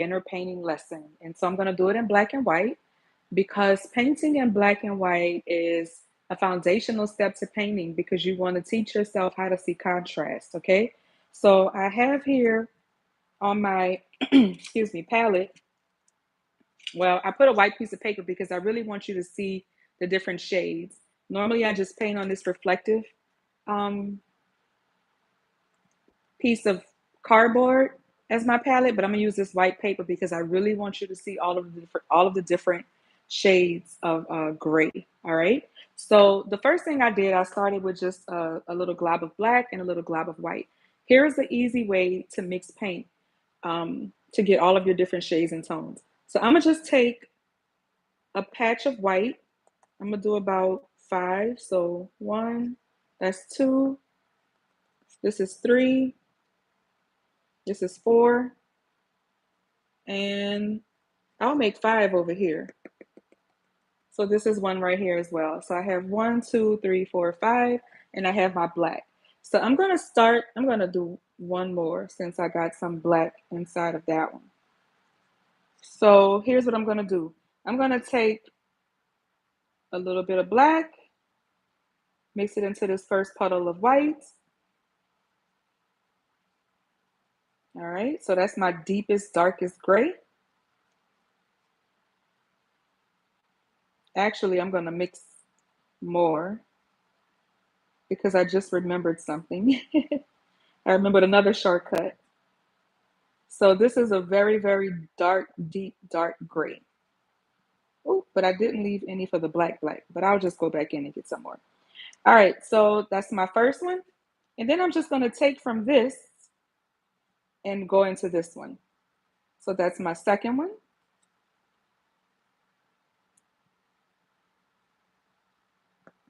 beginner painting lesson. And so I'm going to do it in black and white because painting in black and white is a foundational step to painting because you want to teach yourself how to see contrast, okay? So I have here on my, excuse me, palette, well, I put a white piece of paper because I really want you to see the different shades. Normally I just paint on this reflective um, piece of cardboard as my palette, but I'm gonna use this white paper because I really want you to see all of the different shades of gray. All right. So the first thing I did, I started with just a little glob of black and a little glob of white. Here is the easy way to mix paint to get all of your different shades and tones. So I'm gonna just take a patch of white. I'm gonna do about 5. So 1, that's 2. This is 3. This is 4. And I'll make 5 over here. So this is one right here as well. So I have 1, 2, 3, 4, 5, and I have my black. So I'm gonna do one more since I got some black inside of that one. So here's what I'm gonna do. I'm gonna take a little bit of black, mix it into this first puddle of white. All right, so that's my deepest, darkest gray. Actually, I'm gonna mix more because I just remembered something. I remembered another shortcut. So this is a very, very dark, deep, dark gray. Oh, but I didn't leave any for the black, but I'll just go back in and get some more. All right, so that's my first one. And then I'm just gonna take from this and go into this one. So that's my second one.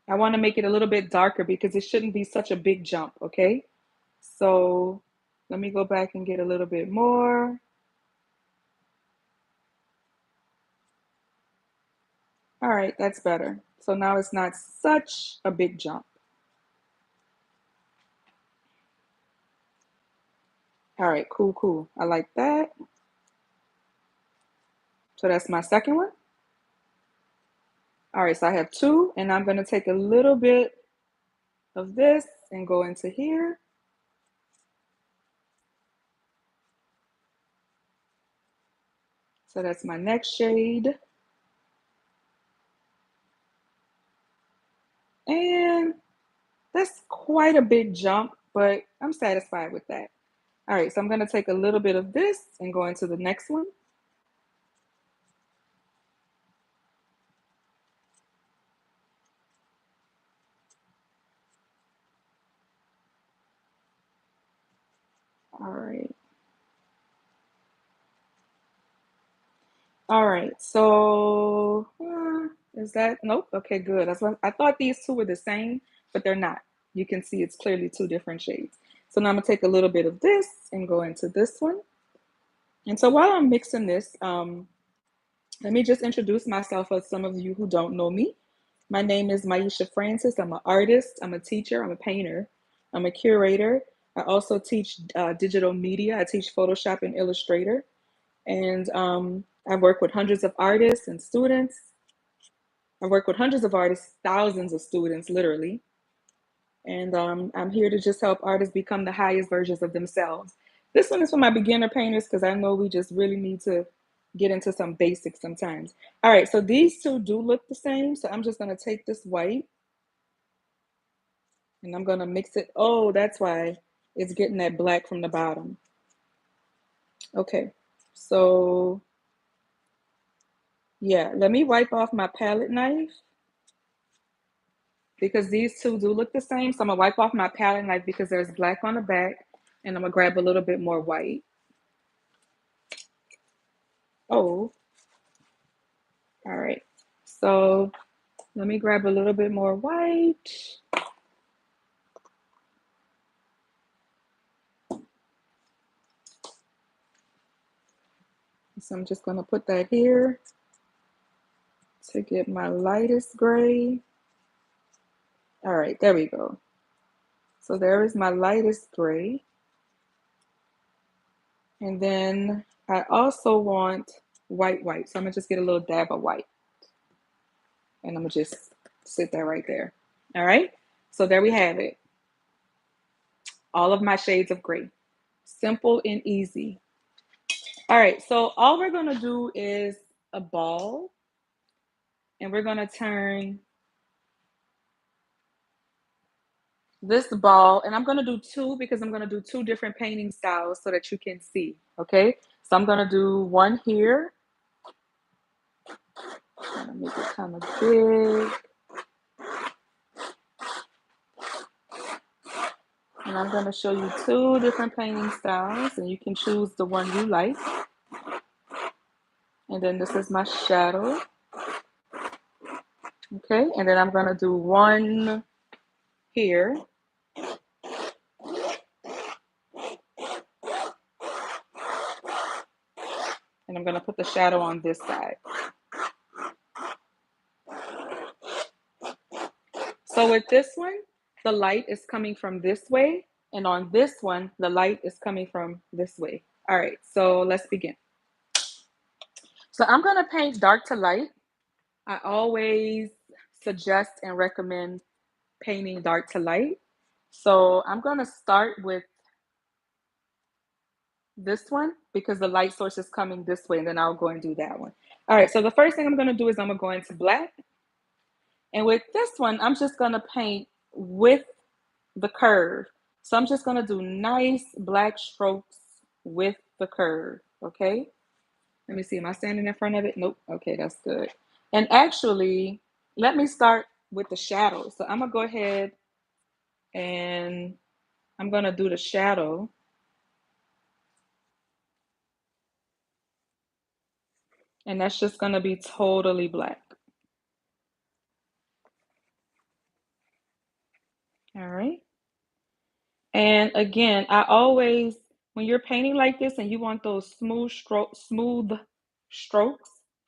I wanna make it a little bit darker because it shouldn't be such a big jump, okay? So let me go back and get a little bit more. All right, that's better. So now it's not such a big jump. All right, cool, cool. I like that. So that's my second one. All right, so I have 2, and I'm gonna take a little bit of this and go into here. So that's my next shade. And that's quite a big jump, but I'm satisfied with that. All right, so I'm gonna take a little bit of this and go into the next one. All right. All right, so is that, nope, okay, good. I thought these two were the same, but they're not. You can see it's clearly 2 different shades. So now I'm gonna take a little bit of this and go into this one. And so while I'm mixing this, let me just introduce myself for some of you who don't know me. My name is Maisha Francis. I'm an artist, I'm a teacher, I'm a painter, I'm a curator. I also teach digital media. I teach Photoshop and Illustrator. And I work with hundreds of artists and students. I work with hundreds of artists, thousands of students, literally. And I'm here to just help artists become the highest versions of themselves. This one is for my beginner painters because I know we just really need to get into some basics sometimes. All right, so these two do look the same. So I'm just going to take this white and I'm going to mix it. Oh, that's why it's getting that black from the bottom. Okay, so yeah, let me wipe off my palette knife because these two do look the same. So I'm gonna wipe off my palette knife because there's black on the back and I'm gonna grab a little bit more white. Oh, all right. So let me grab a little bit more white. So I'm just gonna put that here to get my lightest gray. All right, there we go. So there is my lightest gray. And then I also want white. So I'm gonna just get a little dab of white. And I'm gonna just sit there right there. All right. So there we have it. All of my shades of gray. Simple and easy. All right. So all we're gonna do is a ball. And we're gonna turn this ball, and I'm gonna do two because I'm gonna do two different painting styles so that you can see. Okay. So I'm gonna do one here. I'm gonna make it kind of big. And I'm going to show you two different painting styles, and you can choose the one you like. And then this is my shadow. Okay, and then I'm going to do one here. And I'm going to put the shadow on this side. So with this one, the light is coming from this way. And on this one, the light is coming from this way. All right, so let's begin. So I'm going to paint dark to light. I always suggest and recommend painting dark to light. So I'm going to start with this one because the light source is coming this way, and then I'll go and do that one. All right, so the first thing I'm going to do is I'm going to go into black. And with this one, I'm just going to paint with the curve. So I'm just going to do nice black strokes with the curve, okay? Let me see, am I standing in front of it? Nope, okay, that's good. And actually, let me start with the shadow. So I'm going to go ahead and I'm going to do the shadow. And that's just going to be totally black. All right. And again, I always, when you're painting like this and you want those smooth strokes,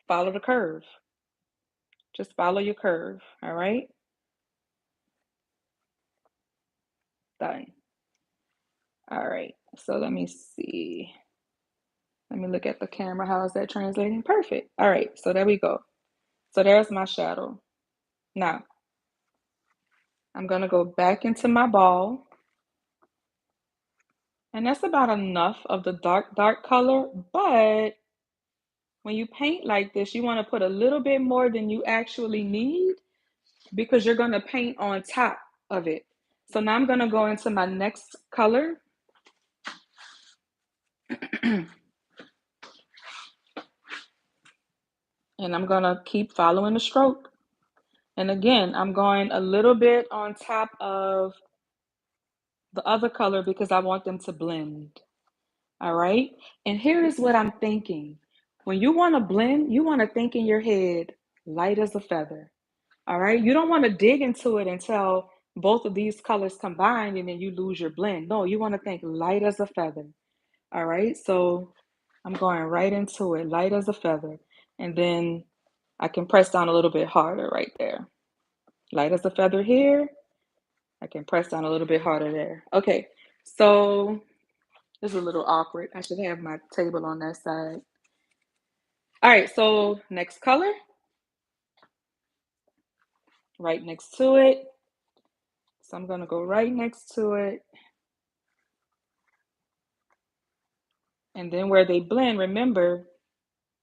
follow the curve. Just follow your curve. All right. Done. All right. So let me see. Let me look at the camera. How is that translating? Perfect. All right. So there we go. So there's my shadow. Now, I'm going to go back into my ball. And that's about enough of the dark color. But when you paint like this, you want to put a little bit more than you actually need because you're going to paint on top of it. So now I'm going to go into my next color. And I'm going to keep following the stroke. And again, I'm going a little bit on top of the other color because I want them to blend. All right. And here is what I'm thinking. When you want to blend, you want to think in your head, light as a feather. All right. You don't want to dig into it until both of these colors combine and then you lose your blend. No, you want to think light as a feather. All right. So I'm going right into it, light as a feather. And then I can press down a little bit harder right there. Light as a feather here. I can press down a little bit harder there. Okay. So this is a little awkward. I should have my table on that side. All right. So next color. Right next to it. So I'm going to go right next to it. And then where they blend, remember,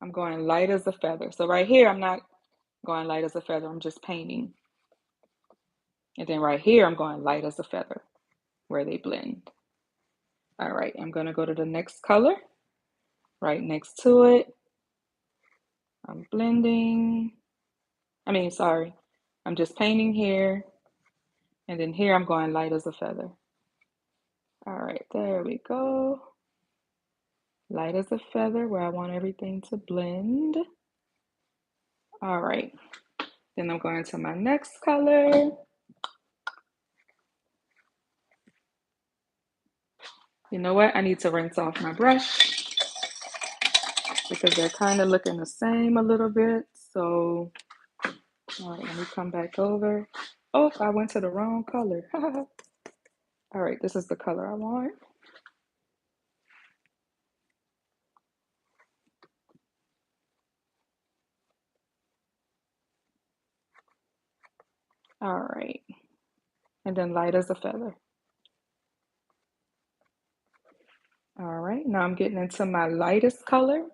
I'm going light as a feather. So right here, I'm not going light as a feather. I'm just painting. And then right here, I'm going light as a feather where they blend. All right, I'm going to go to the next color. Right next to it. I'm blending. Sorry. I'm just painting here. And then here, I'm going light as a feather. All right, there we go. Light as a feather where I want everything to blend. All right, then I'm going to my next color. You know what? I need to rinse off my brush because they're kind of looking the same a little bit. So, all right, let me come back over. Oh, I went to the wrong color. All right, this is the color I want. All right. And then light as a feather. All right, now I'm getting into my lightest color.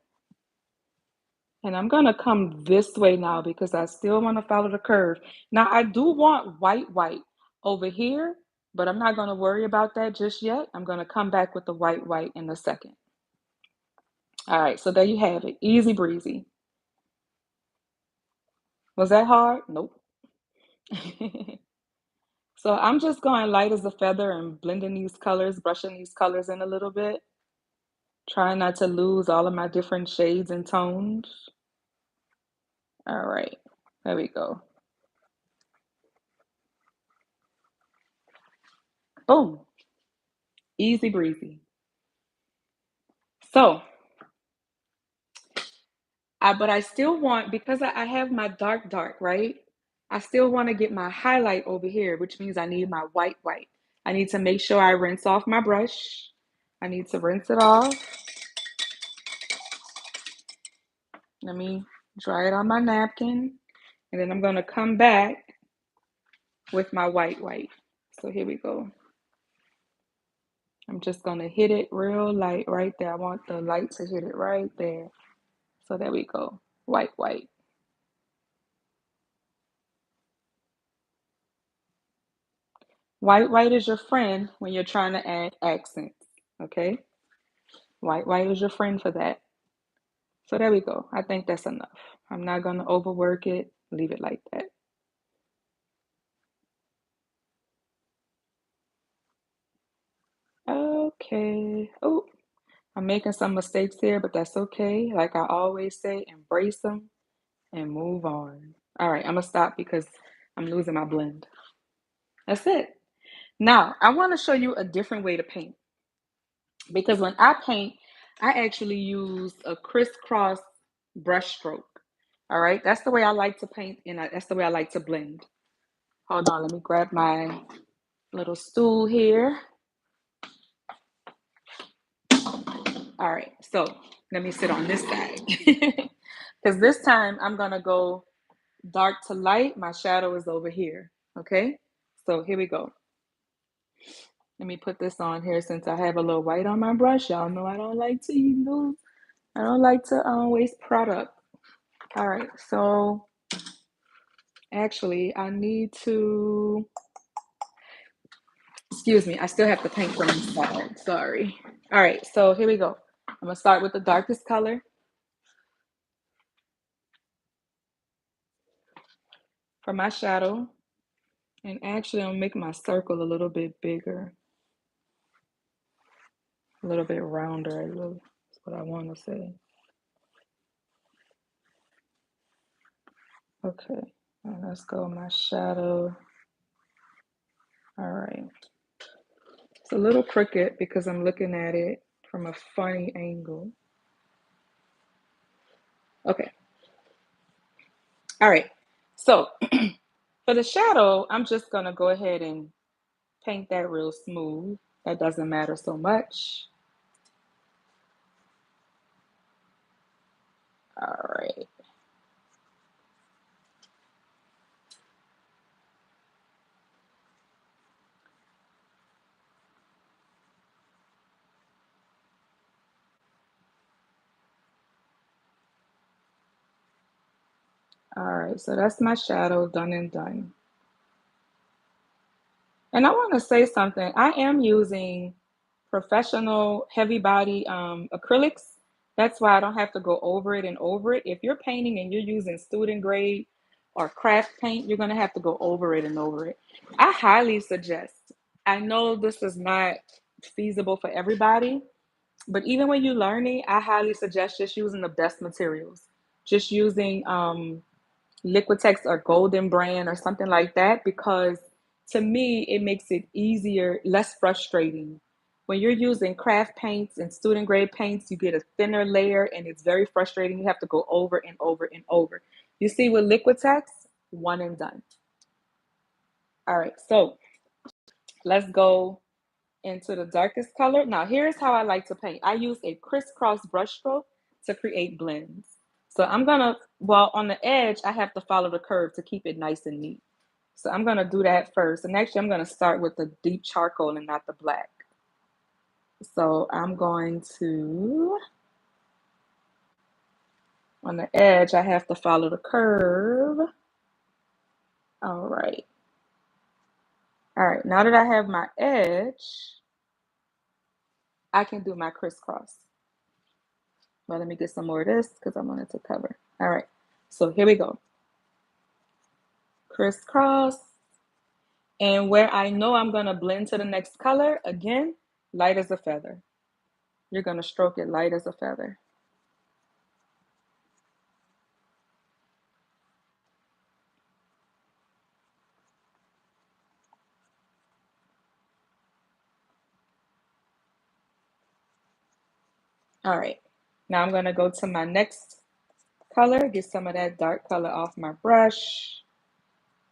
And I'm gonna come this way now because I still want to follow the curve. Now I do want white over here, but I'm not gonna worry about that just yet. I'm gonna come back with the white in a second. All right, so there you have it. Easy breezy. Was that hard? Nope. So I'm just going light as a feather and blending these colors, brushing these colors in a little bit. Trying not to lose all of my different shades and tones. All right, there we go. Boom. Easy breezy. So, but I still want, because I have my dark, right? I still want to get my highlight over here, which means I need my white. I need to make sure I rinse off my brush. I need to rinse it off. Let me dry it on my napkin. And then I'm going to come back with my white. So here we go. I'm just going to hit it real light right there. I want the light to hit it right there. So there we go. White. White is your friend when you're trying to add accents, okay? White is your friend for that. So there we go. I think that's enough. I'm not going to overwork it. Leave it like that. Okay. Oh, I'm making some mistakes here, but that's okay. Like I always say, embrace them and move on. All right, I'm going to stop because I'm losing my blend. That's it. Now, I want to show you a different way to paint because when I paint, I actually use a crisscross brush stroke. All right, that's the way I like to paint, and that's the way I like to blend. Hold on, let me grab my little stool here. All right, so let me sit on this side because this time I'm gonna go dark to light. My shadow is over here. Okay, so here we go. Let me put this on here since I have a little white on my brush. Y'all know I don't like to use, I don't like to waste product. All right, so actually I need to, excuse me, I still have to paint from inside. Sorry. All right, so here we go. I'm gonna start with the darkest color for my shadow. And actually, I'll make my circle a little bit bigger, a little bit rounder. That's what I want to say. Okay, and let's go my shadow. All right. It's a little crooked because I'm looking at it from a funny angle. Okay. All right. So for the shadow, I'm just going to go ahead and paint that real smooth. That doesn't matter so much. All right. All right. So that's my shadow done and done. And I want to say something. I am using professional heavy body acrylics. That's why I don't have to go over it and over it. If you're painting and you're using student grade or craft paint, you're going to have to go over it and over it. I highly suggest, I know this is not feasible for everybody, but even when you're learning, I highly suggest just using the best materials. Just using Liquitex or Golden Brand or something like that, because to me it makes it easier, less frustrating. When you're using craft paints and student grade paints, you get a thinner layer and it's very frustrating. You have to go over and over and over. You see, with Liquitex, one and done. All right, so let's go into the darkest color. Now, here's how I like to paint. I use a crisscross brushstroke to create blends. So I'm gonna, well, on the edge, I have to follow the curve to keep it nice and neat. So I'm going to do that first. And actually, I'm going to start with the deep charcoal and not the black. So I'm going to, on the edge, I have to follow the curve. All right. All right, now that I have my edge, I can do my crisscross. Well, let me get some more of this because I want it to cover. All right, so here we go. Crisscross. And where I know I'm going to blend to the next color, again, light as a feather. You're going to stroke it light as a feather. All right, now I'm going to go to my next color, get some of that dark color off my brush.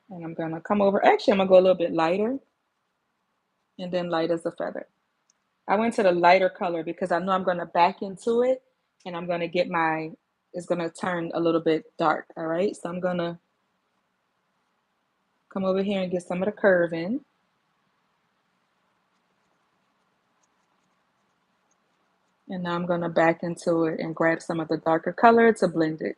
And I'm going to come over. Actually, I'm going to go a little bit lighter and then light as a feather. I went to the lighter color because I know I'm going to back into it and I'm going to get it's going to turn a little bit dark. All right, so I'm going to come over here and get some of the curve in. And now I'm going to back into it and grab some of the darker color to blend it.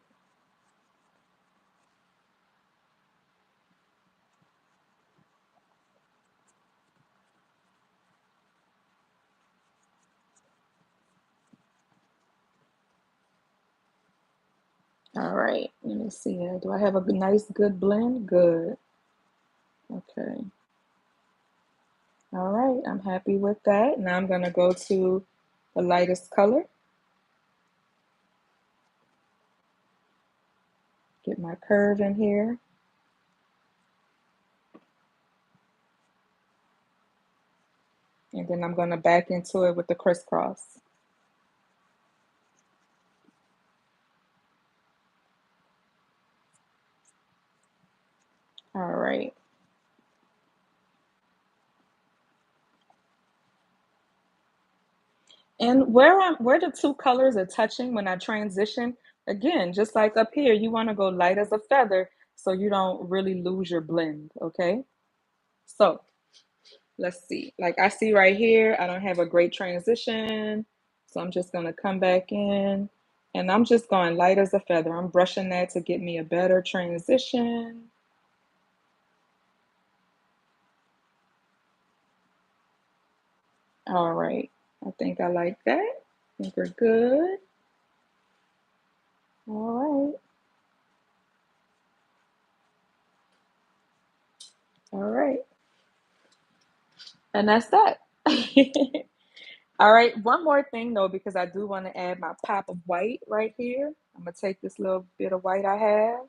All right, let me see here. Do I have a nice, good blend? Good. Okay. All right, I'm happy with that. Now I'm going to go to the lightest color. Get my curve in here. And then I'm going to back into it with the crisscross. All right. And where the two colors are touching when I transition, again, just like up here, you want to go light as a feather so you don't really lose your blend, okay? So let's see. Like I see right here, I don't have a great transition. So I'm just going to come back in and I'm just going light as a feather. I'm brushing that to get me a better transition. All right. I think I like that. I think we're good. All right. All right. And that's that. All right, one more thing though, because I do want to add my pop of white right here. I'm gonna take this little bit of white I have,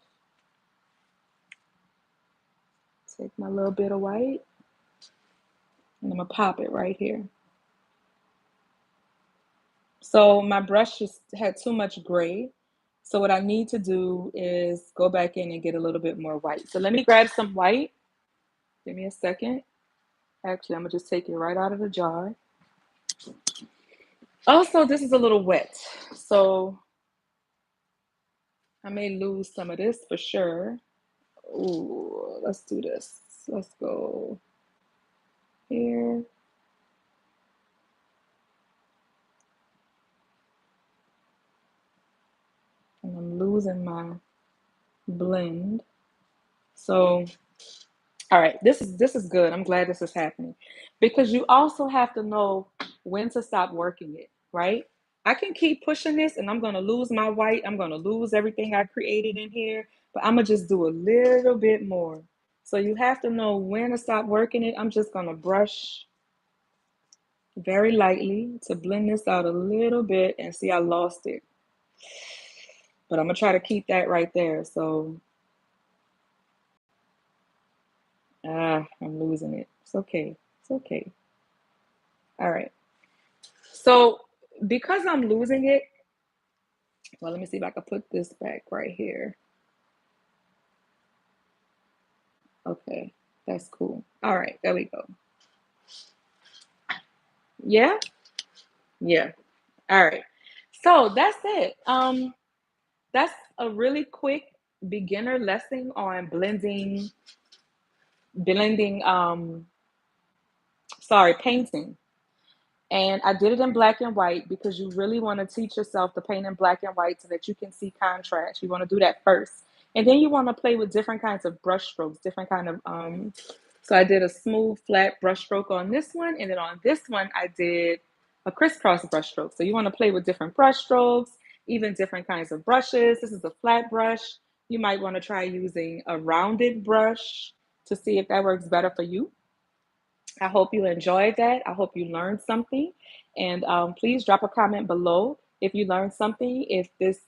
take my little bit of white, and I'm gonna pop it right here. So my brush just had too much gray. So what I need to do is go back in and get a little bit more white. So let me grab some white. Give me a second. Actually, I'm gonna just take it right out of the jar. Also, this is a little wet, so I may lose some of this for sure. Ooh, let's do this. Let's go here. And I'm losing my blend. So, all right, this is good. I'm glad this is happening because you also have to know when to stop working it, right? I can keep pushing this and I'm going to lose my white. I'm going to lose everything I created in here, but I'm going to just do a little bit more. So you have to know when to stop working it. I'm just going to brush very lightly to blend this out a little bit and see I lost it. But I'm going to try to keep that right there. So, I'm losing it. It's okay. It's okay. All right. So because I'm losing it, well, let me see if I can put this back right here. Okay, that's cool. All right, there we go. Yeah, yeah. All right. So that's it. That's a really quick beginner lesson on blending blending, painting. And I did it in black and white because you really want to teach yourself to paint in black and white so that you can see contrast. You want to do that first. And then you want to play with different kinds of brush strokes, different kind of, so I did a smooth, flat brush stroke on this one. And then on this one, I did a crisscross brush stroke. So you want to play with different brush strokes, even different kinds of brushes. This is a flat brush. You might want to try using a rounded brush to see if that works better for you. I hope you enjoyed that. I hope you learned something. And please drop a comment below if you learned something. If this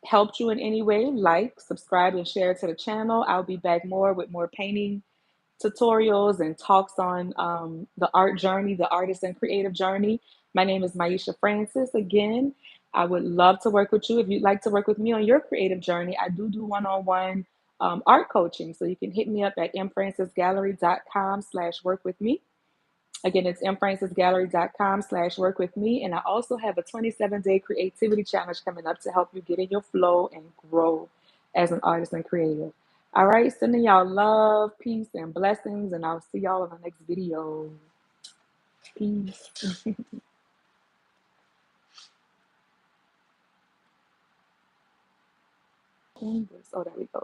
helped you in any way, like, subscribe, and share to the channel. I'll be back more with more painting tutorials and talks on the art journey, the artist and creative journey. My name is Maisha Francis. Again, I would love to work with you. If you'd like to work with me on your creative journey, I do one-on-one art coaching. So you can hit me up at mfrancisgallery.com/work with me. Again, it's mfrancisgallery.com/work with me. And I also have a 27-day creativity challenge coming up to help you get in your flow and grow as an artist and creative. All right, sending y'all love, peace, and blessings. And I'll see y'all in the next video. Peace. Oh, there we go.